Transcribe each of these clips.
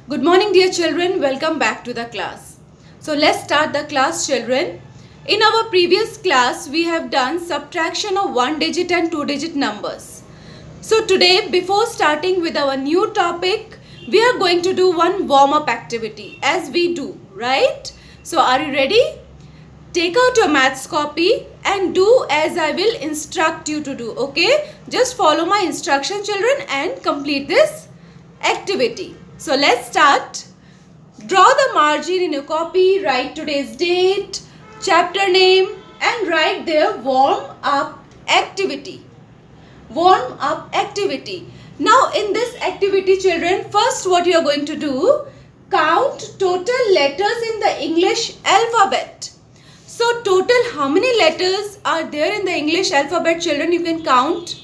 Good morning, dear children. Welcome back to the class. So let's start the class, children. In our previous class, we have done subtraction of 1-digit and 2-digit numbers. So today, before starting with our new topic, we are going to do one warm-up activity as we do, right? So are you ready? Take out your maths copy and do as I will instruct you to do, okay? Just follow my instruction, children, and complete this activity. So let's start. Draw the margin in your copy, write today's date, chapter name, and write their warm up activity. Warm up activity. Now in this activity, children, first what you are going to do, count total letters in the English alphabet. So total how many letters are there in the English alphabet, children? You can count.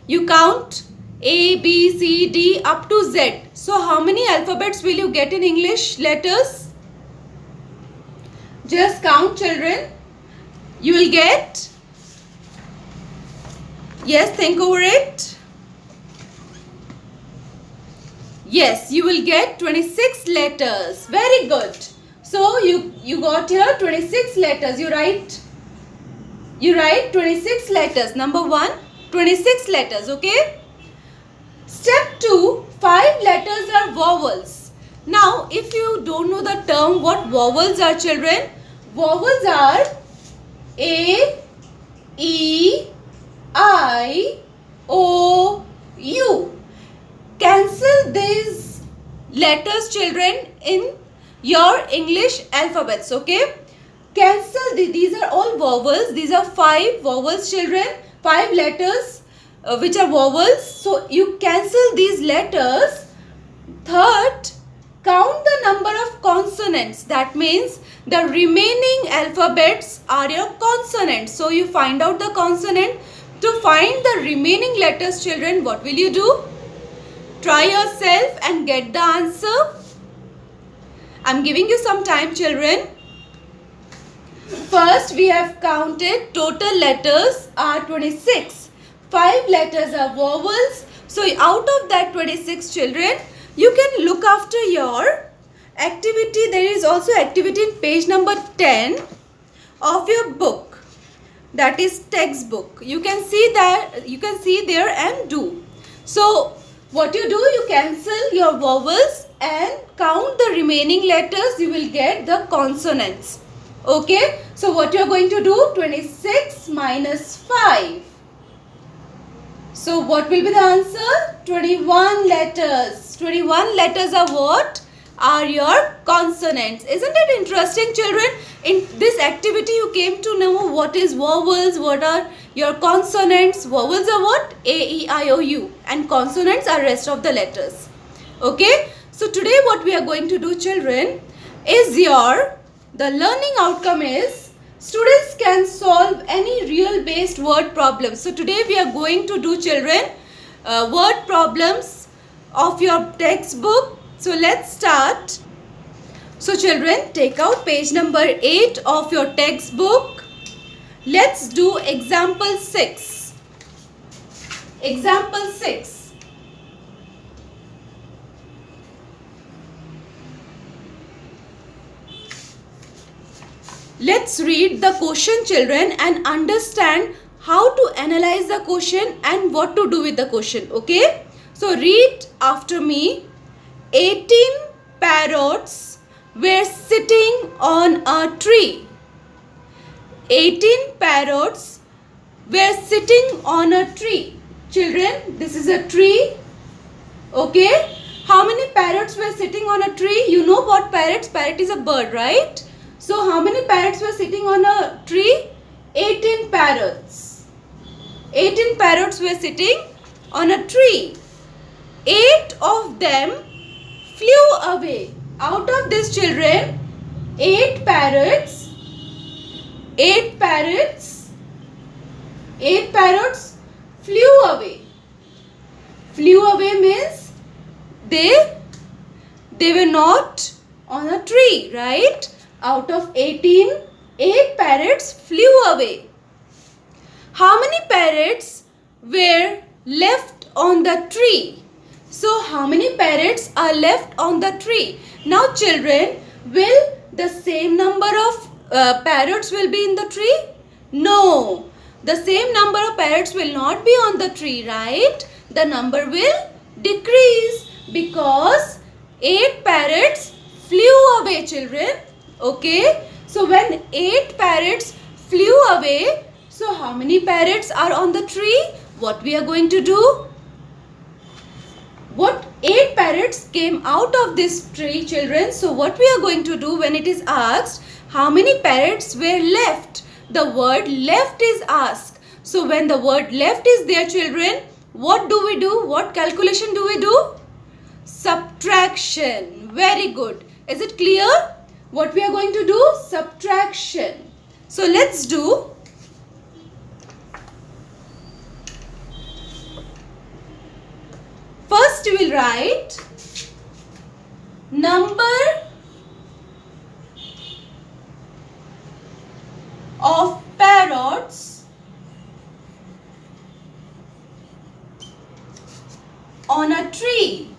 You count A, B, C, D up to Z. So how many alphabets will you get in English letters? Just count, children. You will get, yes, think over it. Yes, you will get 26 letters. Very good. So you got here 26 letters. You write 26 letters. Number 1, 26 letters, okay? Step 2, 5 letters are vowels. Now, if you don't know the term what vowels are, children, vowels are A, E, I, O, U. Cancel these letters, children, in your English alphabets, okay? Cancel these are all vowels. These are 5 vowels, children. 5 letters which are vowels. So you cancel these letters. Third, count the number of consonants. That means the remaining alphabets are your consonants. So you find out the consonant. To find the remaining letters, children, what will you do? Try yourself and get the answer. I'm giving you some time, children. First, we have counted total letters are 26. 5 letters are vowels. So out of that 26, children, you can look after your activity. There is also activity in page number 10 of your book. That is textbook. You can see that, you can see there and do. So what you do, you cancel your vowels and count the remaining letters. You will get the consonants. Okay. So what you are going to do? 26 minus 5. So what will be the answer? 21 letters. 21 letters are what? Are your consonants. Isn't it interesting, children? In this activity you came to know what is vowels, what are your consonants. Vowels are what? A, E, I, O, U. And consonants are rest of the letters. Okay. So today what we are going to do, children, is the learning outcome is students can solve any real based word problems. So today we are going to do, children, word problems of your textbook. So let's start. So children, take out page number 8 of your textbook. Let's do example 6. Example 6. Let's read the question, children, and understand how to analyze the question and what to do with the question, okay? So read after me. 18 parrots were sitting on a tree. 18 parrots were sitting on a tree. Children, this is a tree, okay? How many parrots were sitting on a tree? You know what parrots? Parrot is a bird, right? So how many parrots were sitting on a tree? 18 parrots. 18 parrots were sitting on a tree. 8 of them flew away. Out of these, children, 8 parrots flew away. Flew away means they were not on a tree, right? Out of 18, 8 parrots flew away. How many parrots were left on the tree? So how many parrots are left on the tree? Now children, will the same number of parrots will be in the tree? No. The same number of parrots will not be on the tree, right? The number will decrease because 8 parrots flew away, children. Okay. So when 8 parrots flew away, so how many parrots are on the tree? What we are going to do? What 8 parrots came out of this tree, children? So what we are going to do when it is asked how many parrots were left? The word left is asked. So when the word left is there, children, what do we do? What calculation do we do? Subtraction. Very good. Is it clear? What we are going to do? Subtraction. So let's do. First we will write number of parrots on a tree.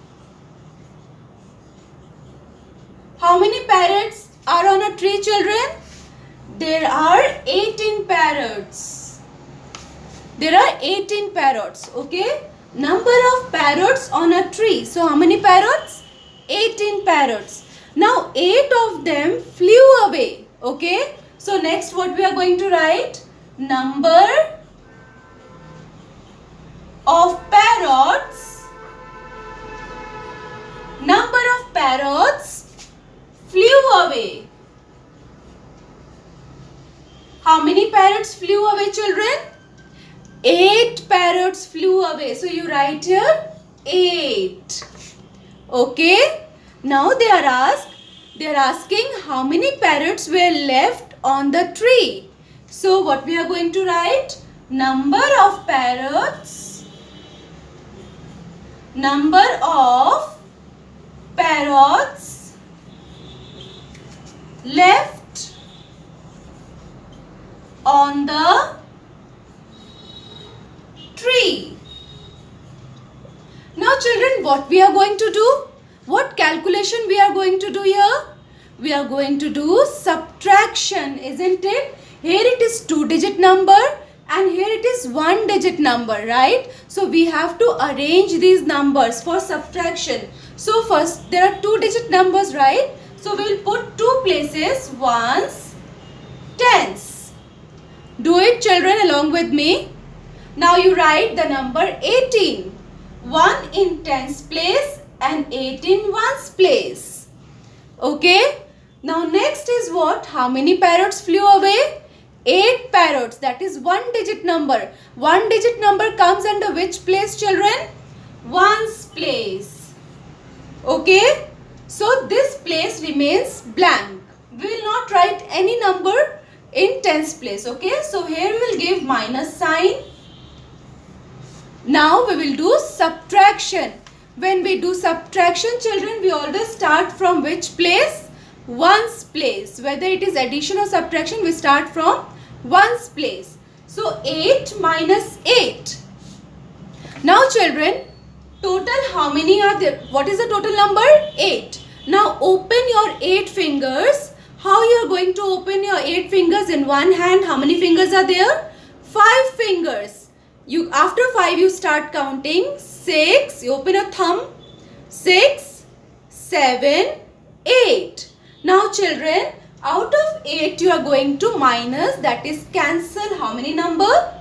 How many parrots are on a tree, children? There are 18 parrots. There are 18 parrots, okay? Number of parrots on a tree. So how many parrots? 18 parrots. Now 8 of them flew away, okay? So next what we are going to write? Number of parrots. Number of parrots flew away. How many parrots flew away, children? 8 parrots flew away. So you write here 8. Okay. Now they are asking how many parrots were left on the tree. So what we are going to write? Number of parrots. Number of parrots left on the tree. Now children, what we are going to do? What calculation we are going to do here? We are going to do subtraction, isn't it? Here it is 2-digit number and here it is 1-digit number, right? So we have to arrange these numbers for subtraction. So first there are 2-digit numbers, right? So we will put 2 places, ones, tens. Do it, children, along with me. Now you write the number 18. 1 in tens place and 8 in ones place. Okay. Now next is what? How many parrots flew away? 8 parrots. That is 1-digit number. 1-digit number comes under which place, children? Ones place. Okay. So this place remains blank. We will not write any number in tens place. Okay. So here we will give minus sign. Now we will do subtraction. When we do subtraction, children, we always start from which place? Ones place. Whether it is addition or subtraction, we start from ones place. So 8 minus 8. Now children, total how many are there? What is the total number? 8. Now open your 8 fingers. How you are going to open your 8 fingers? In one hand, how many fingers are there? 5 fingers. After 5 you start counting. 6, you open a thumb. 6, 7, 8. Now children, out of 8 you are going to minus, that is cancel how many number?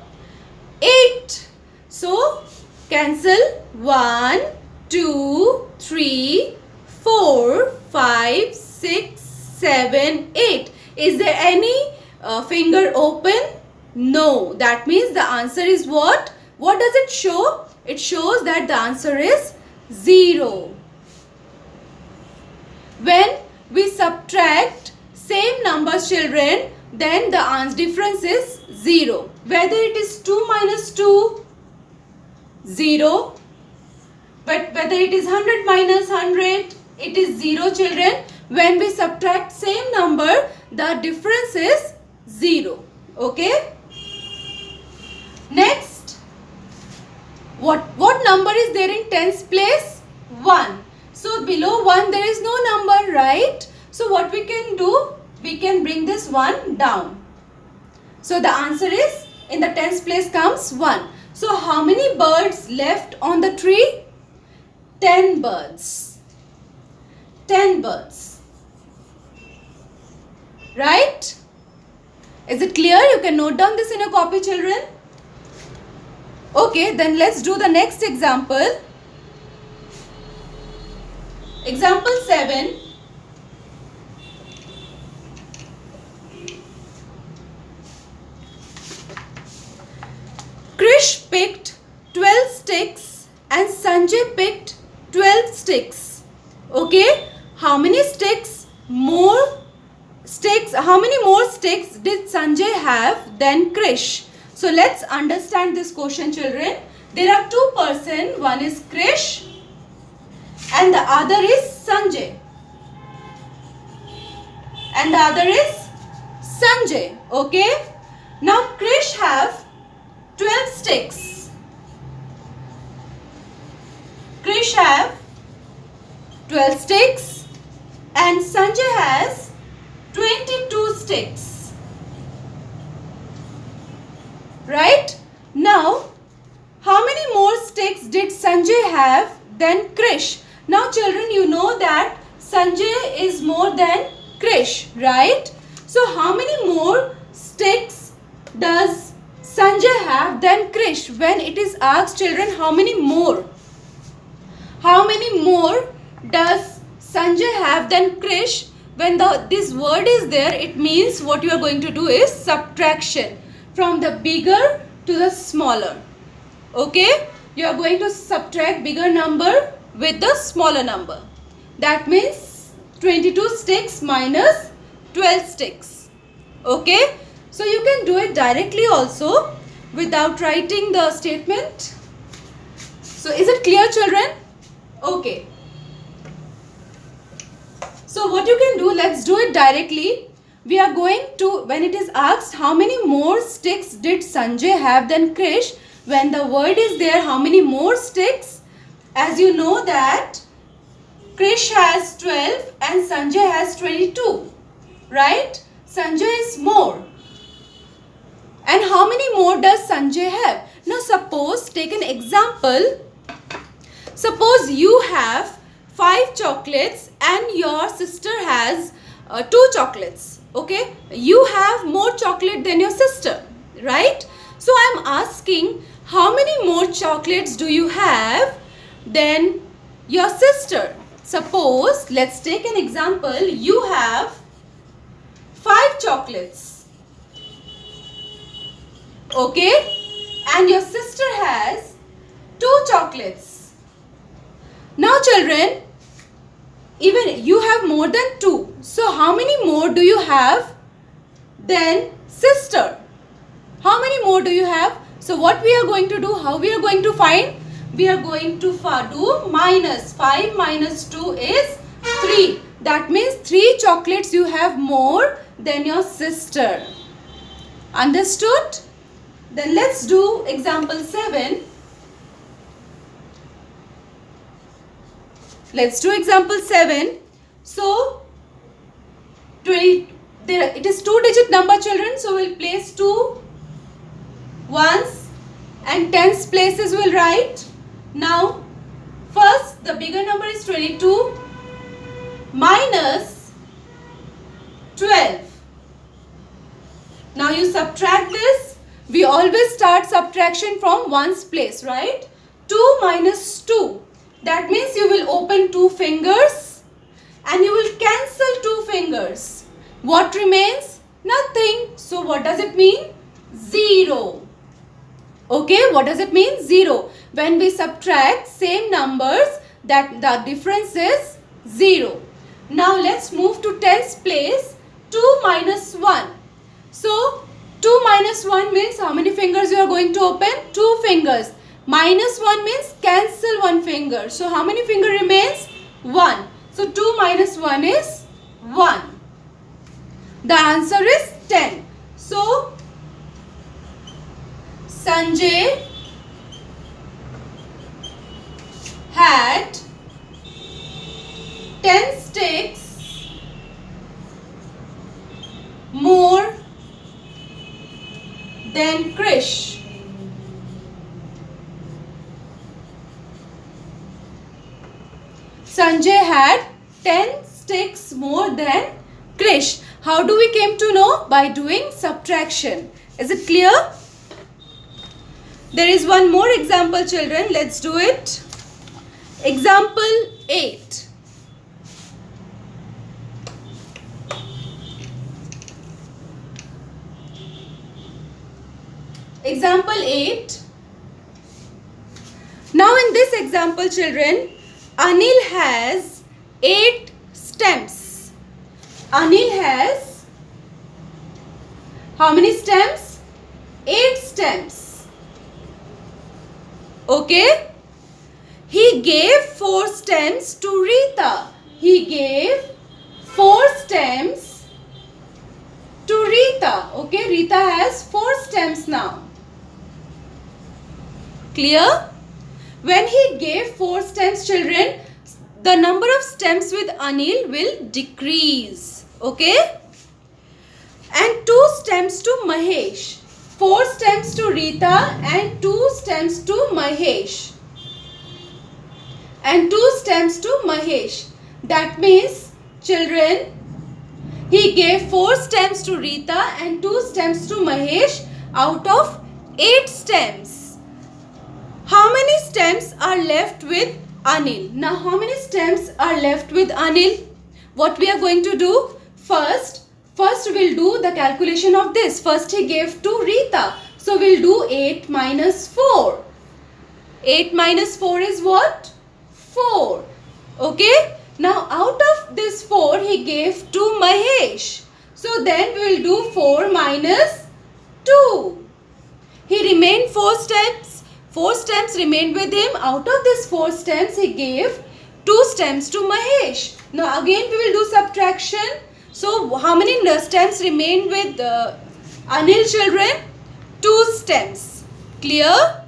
8. So cancel 1, 2, 3, 4, 5, 6, 7, 8. Is there any finger open? No. That means the answer is what? What does it show? It shows that the answer is 0. When we subtract same numbers, children, then the difference is 0. Whether it is 2 minus 2, 0. But whether it is 100 minus 100, it is 0, children. When we subtract same number, the difference is 0. Okay. Next, what number is there in tens place? 1. So below 1 there is no number, right? So what we can do? We can bring this 1 down. So the answer is, in the tens place comes 1. So how many birds left on the tree? 10 birds. 10 birds. Right? Is it clear? You can note down this in your copy, children. Okay, then let's do the next example. Example 7. Krish picked 12 sticks and Sanjay picked 12 sticks. Okay, how many more sticks did Sanjay have than Krish? So let's understand this question, children. There are two persons, one is Krish and the other is Sanjay. And the other is Sanjay. Okay, now Krish have 12 sticks. Krish have 12 sticks and Sanjay has 22 sticks. Right? Now, how many more sticks did Sanjay have than Krish? Now children, you know that Sanjay is more than Krish, right? So how many more sticks does Sanjay have than Krish? When it is asked, children, how many more? How many more does Sanjay have than Krish? When this word is there, it means what you are going to do is subtraction from the bigger to the smaller. Okay? You are going to subtract bigger number with the smaller number. That means 22 sticks minus 12 sticks. Okay? So you can do it directly also without writing the statement. So is it clear, children? Okay. So what you can do, let's do it directly. We are going to, when it is asked how many more sticks did Sanjay have than Krish, when the word is there how many more sticks, as you know that Krish has 12 and Sanjay has 22, right? Sanjay is more. And how many more does Sanjay have? Now suppose, take an example. Suppose you have 5 chocolates and your sister has 2 chocolates. Okay, you have more chocolate than your sister, right? So I am asking, how many more chocolates do you have than your sister? Suppose, let's take an example. You have 5 chocolates. Okay, and your sister has 2 chocolates. Now children, even you have more than 2. So how many more do you have than sister? How many more do you have? So what we are going to do, how we are going to find? We are going to do minus 5 minus 2 is 3. That means 3 chocolates you have more than your sister. Understood? Then let's do example 7. Let's do example 7. So, it is 2-digit number, children. So, we'll place 2 ones and tens places we'll write. Now, first the bigger number is 22 minus 12. Now, you subtract this. We always start subtraction from ones place, right? 2 minus 2. That means you will open 2 fingers and you will cancel 2 fingers. What remains? Nothing. So what does it mean? 0. Okay, what does it mean? 0. When we subtract same numbers, that the difference is 0. Now let's move to tens place. 2 minus 1. So 2 minus 1 means how many fingers you are going to open? 2 fingers. Minus 1 means cancel 1 finger. So how many finger remains? 1. So 2 minus 1 is 1. The answer is 10. So Sanjay had 10 sticks more than Krish. Sanjay had 10 sticks more than Krish. How do we came to know? By doing subtraction. Is it clear? There is one more example, children. Let's do it. Example 8. Example 8. Now in this example, children, Anil has 8 stems. Anil has how many stems? 8 stems. Okay. He gave 4 stems to Rita. He gave 4 stems to Rita. Okay. Rita has 4 stems now. Clear? When he gave 4 stems, children, the number of stems with Anil will decrease. Okay? And 2 stems to Mahesh. 4 stems to Rita and 2 stems to Mahesh. And 2 stems to Mahesh. That means, children, he gave 4 stems to Rita and 2 stems to Mahesh out of 8 stems. How many stems are left with Anil? Now, how many stems are left with Anil? What we are going to do? First we'll do the calculation of this. First he gave to Rita. So, we'll do 8 minus 4. 8 minus 4 is what? 4. Okay. Now, out of this 4, he gave to Mahesh. So, then we will do 4 minus 2. He remained 4 stems. 4 stems remained with him. Out of this 4 stems, he gave 2 stems to Mahesh. Now, again we will do subtraction. So, how many stems remained with Anil, children? 2 stems. Clear?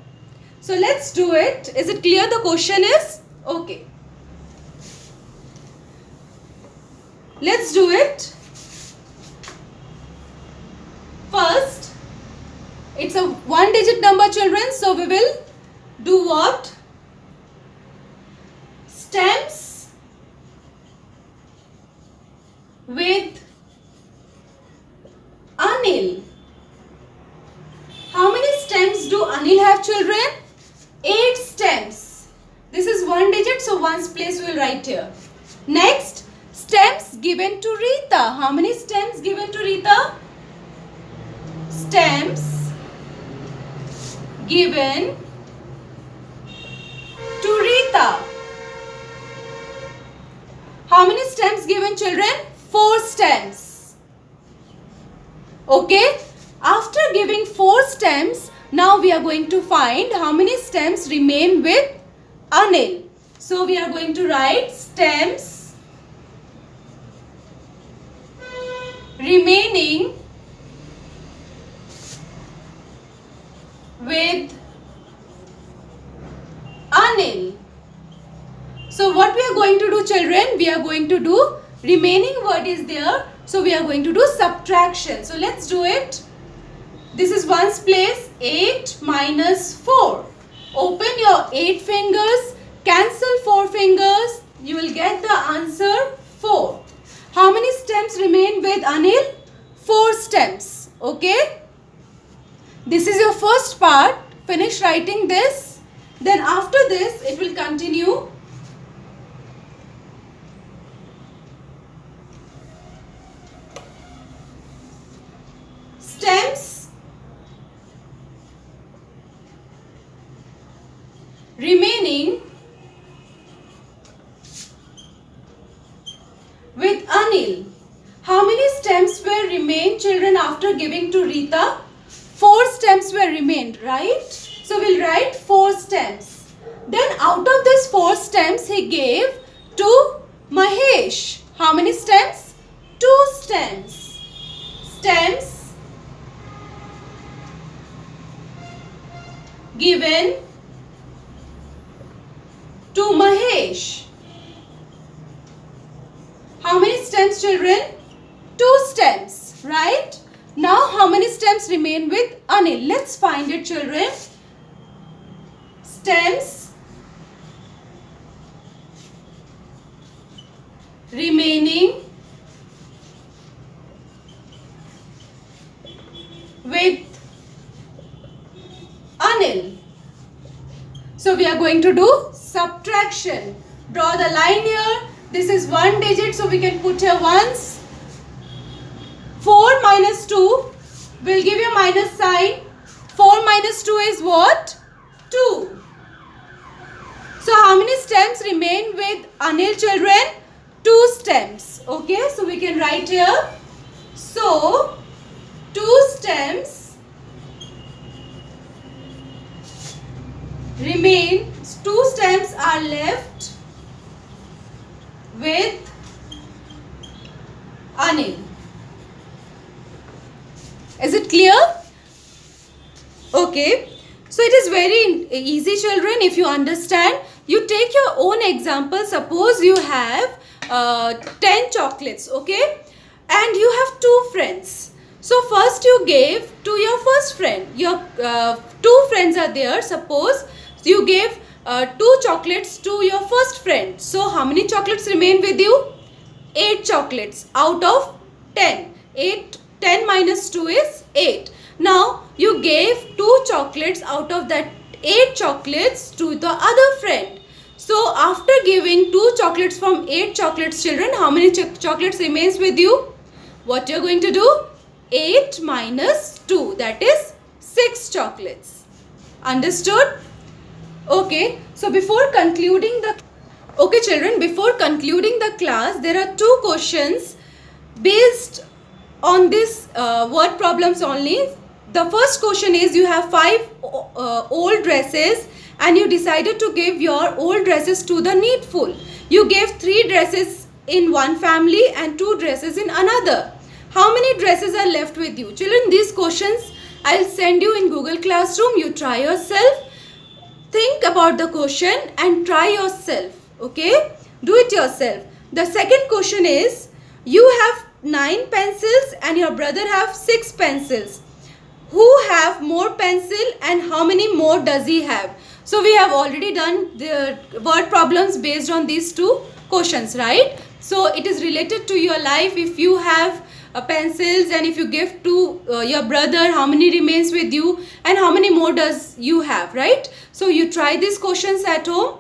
So, let's do it. Is it clear the question is? Okay. Let's do it. First, it's a 1-digit number, children. So, we will do what? Stems with Anil. How many stems do Anil have, children? 8 stems. This is 1 digit, so 1's place we will write here. Next, stems given to Rita. How many stems given to Rita? Stems given to Rita. How many stems given, children? 4 stems. Okay. After giving 4 stems, now we are going to find how many stems remain with Anil. So, we are going to write stems remaining with Anil. So, what we are going to do, children? We are going to do remaining word is there. So, we are going to do subtraction. So, let's do it. This is 1's place. 8 minus 4. Open your 8 fingers. Cancel 4 fingers. You will get the answer 4. How many stems remain with Anil? 4 stems. Okay. This is your first part. Finish writing this. Then after this, it will continue. Stems remaining with Anil. How many stems were remained, children, after giving to Rita? 4 stems were remained, right? So, we'll write 4 stems. Then out of this 4 stems, he gave to Mahesh. How many stems? 2 stems. Stems given to Mahesh. stems, children? 2 stems, right? Now how many stems remain with Anil? Let's find it, children. Stems remaining with Anil. So we are going to do subtraction. Draw the line here. This is 1 digit, so we can put here ones. 4 minus 2 will give you minus sign. 4 minus 2 is what? 2. So how many stems remain with Anil, children? 2 stems. Okay, so we can write here. So 2 stems remain. 2 stems are left with Anil. Is it clear? Okay. So it is very easy, children. If you understand, you take your own example. Suppose you have 10 chocolates, okay? And you have 2 friends. So first you gave to your first friend. Your 2 friends are there. Suppose you gave 2 chocolates to your first friend. So how many chocolates remain with you? 8 chocolates out of 10. 10 minus 2 is 8. Now you gave 2 chocolates out of that 8 chocolates to the other friend. So after giving 2 chocolates from 8 chocolates, children, how many chocolates remains with you? What you are going to do? 8 minus 2, that is 6 chocolates. Understood? Okay, so before concluding the before concluding the class, there are 2 questions based on this word problems only. The first question is, you have 5 old dresses and you decided to give your old dresses to the needful. You gave 3 dresses in one family and 2 dresses in another. How many dresses are left with you? Children, these questions I'll send you in Google Classroom. You try yourself. Think about the question and try yourself. Okay? Do it yourself. The second question is, you have 9 pencils and your brother have 6 pencils. Who have more pencil and how many more does he have? So we have already done the word problems based on these 2 questions, right? So it is related to your life. If you have pencils and if you give to your brother, how many remains with you and how many more does you have, right? So you try these questions at home.